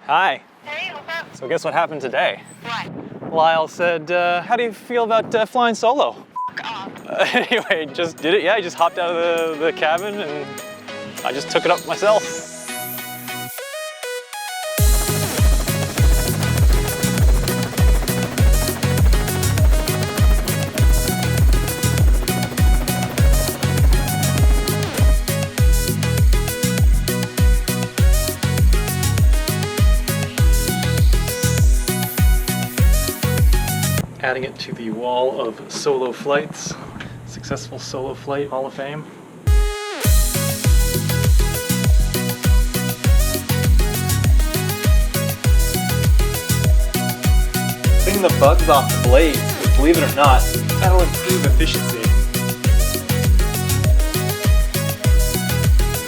Hi. Hey, what's up? So guess what happened today? What? Lyle said, how do you feel about flying solo? F off. Anyway, just did it. Yeah, I just hopped out of the cabin and I just took it up myself. Adding it to the wall of solo flights. Successful solo flight Hall of Fame. Cleaning the bugs off the blades, but believe it or not, that'll improve efficiency.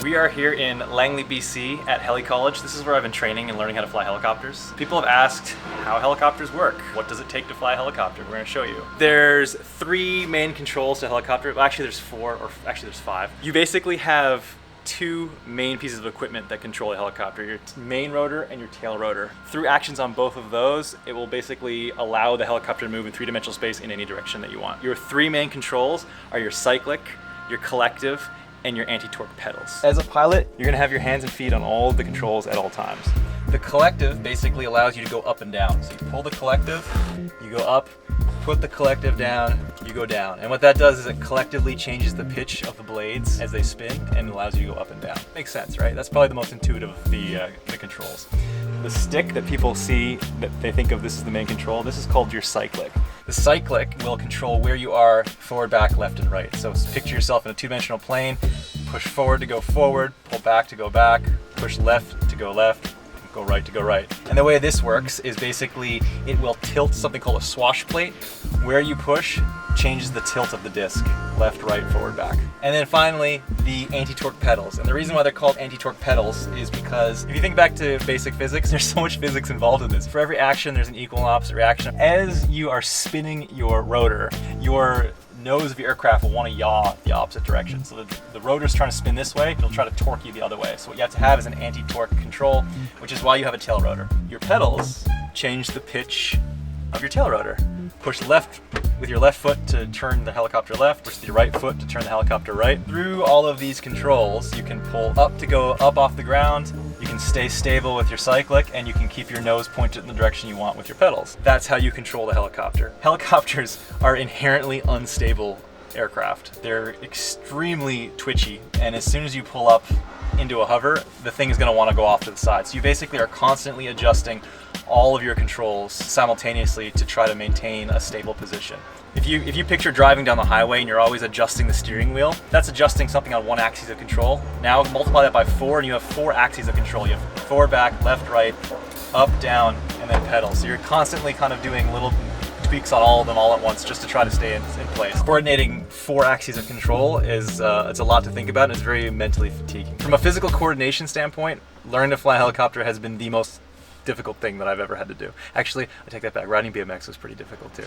We are here in Langley, BC at Heli College. This is where I've been training and learning how to fly helicopters. People have asked how helicopters work. What does it take to fly a helicopter? We're going to show you. There's 3 main controls to a helicopter. Well, actually there's 4, or actually there's 5. You basically have 2 main pieces of equipment that control a helicopter, your main rotor and your tail rotor. Through actions on both of those, it will basically allow the helicopter to move in 3-dimensional space in any direction that you want. Your 3 main controls are your cyclic, your collective, and your anti-torque pedals. As a pilot, you're gonna have your hands and feet on all the controls at all times. The collective basically allows you to go up and down. So you pull the collective, you go up, put the collective down, you go down. And what that does is it collectively changes the pitch of the blades as they spin and allows you to go up and down. Makes sense, right? That's probably the most intuitive of the controls. The stick that people see, that they think of this as the main control, this is called your cyclic. The cyclic will control where you are forward, back, left, and right. So picture yourself in a 2-dimensional plane, push forward to go forward, pull back to go back, push left to go left, go right to go right. And the way this works is basically it will tilt something called a swash plate. Where you push changes the tilt of the disc, left, right, forward, back. And then finally, the anti-torque pedals. And the reason why they're called anti-torque pedals is because if you think back to basic physics, there's so much physics involved in this. For every action, there's an equal and opposite reaction. As you are spinning your rotor, your nose of your aircraft will want to yaw the opposite direction. So the rotor's trying to spin this way, it'll try to torque you the other way. So what you have to have is an anti-torque control, which is why you have a tail rotor. Your pedals change the pitch of your tail rotor. Push left with your left foot to turn the helicopter left, push your right foot to turn the helicopter right. Through all of these controls, you can pull up to go up off the ground, you can stay stable with your cyclic, and you can keep your nose pointed in the direction you want with your pedals. That's how you control the helicopter. Helicopters are inherently unstable aircraft. They're extremely twitchy, and as soon as you pull up into a hover, the thing is going to want to go off to the side. So you basically are constantly adjusting all of your controls simultaneously to try to maintain a stable position. If you picture driving down the highway and you're always adjusting the steering wheel, that's adjusting something on one axis of control. Now multiply that by 4 and you have 4 axes of control. You have forward, back, left, right, up, down, and then pedal. So you're constantly kind of doing little tweaks on all of them all at once just to try to stay in place. Coordinating 4 axes of control is it's a lot to think about, and it's very mentally fatiguing. From a physical coordination standpoint, learning to fly a helicopter has been the most difficult thing that I've ever had to do. Actually, I take that back. Riding BMX was pretty difficult too.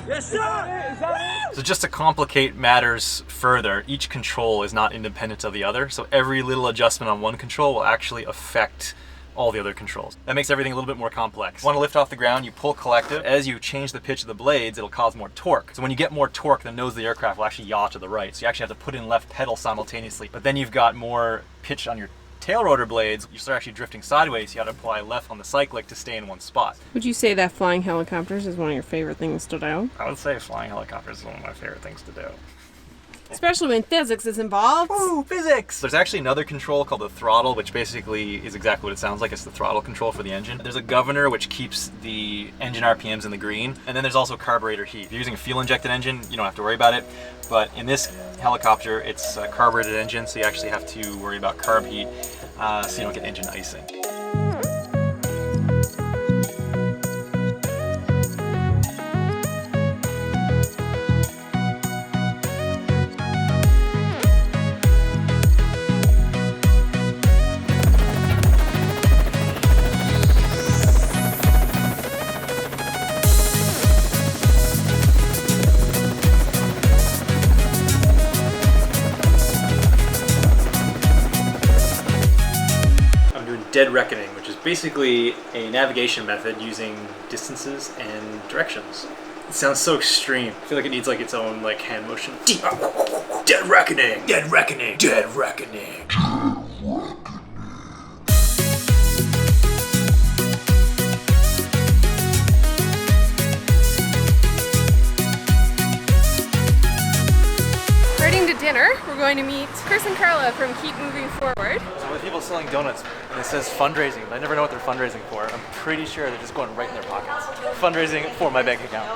Yes, sir! So just to complicate matters further, each control is not independent of the other, so every little adjustment on one control will actually affect all the other controls. That makes everything a little bit more complex. You want to lift off the ground, you pull collective. As you change the pitch of the blades, it'll cause more torque. So when you get more torque, the nose of the aircraft will actually yaw to the right. So you actually have to put in left pedal simultaneously. But then you've got more pitch on your tail rotor blades. You start actually drifting sideways. You have to apply left on the cyclic to stay in one spot. Would you say that flying helicopters is one of your favorite things to do? I would say flying helicopters is one of my favorite things to do. Especially when physics is involved. Ooh, physics! There's actually another control called the throttle, which basically is exactly what it sounds like. It's the throttle control for the engine. There's a governor which keeps the engine RPMs in the green, and then there's also carburetor heat. If you're using a fuel-injected engine, you don't have to worry about it, but in this helicopter, it's a carbureted engine, so you actually have to worry about carb heat, so you don't get engine icing. Dead Reckoning, which is basically a navigation method using distances and directions. It sounds so extreme. I feel like it needs like its own like hand motion. Dead Reckoning! Dead Reckoning! Dead Reckoning! Heading to dinner, we're going to meet Chris and Carla from Keep Moving Forward. So with people selling donuts, and it says fundraising, but I never know what they're fundraising for. I'm pretty sure they're just going right in their pockets. Fundraising for my bank account.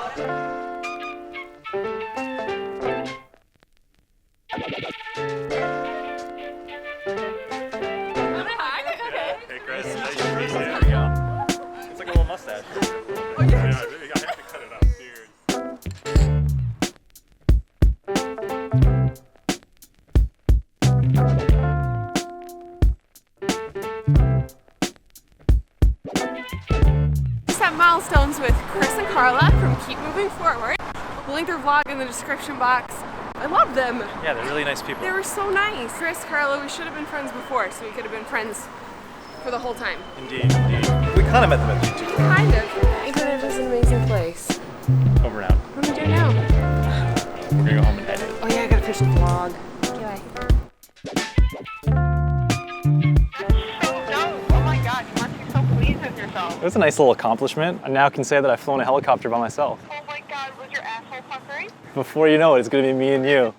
Hey Chris, there we go. It's like a little mustache. I have to cut it up, dude. Set milestones with Chris and Carla from Keep Moving Forward. We'll link their vlog in the description box. I love them. Yeah, they're really nice people. They were so nice. Chris, Carla, we should have been friends before, so we could have been friends for the whole time. Indeed, indeed. We kind of met them at YouTube. Kind of. Internet is an amazing place. Over and out. What do we do now? We're gonna go home and edit. Oh yeah, I gotta finish the vlog. Okay. So dope. Oh my god, you must be so pleased with yourself. It was a nice little accomplishment. I now can say that I've flown a helicopter by myself. Oh my god, was your asshole puckering? Before you know it, it's gonna be me and you.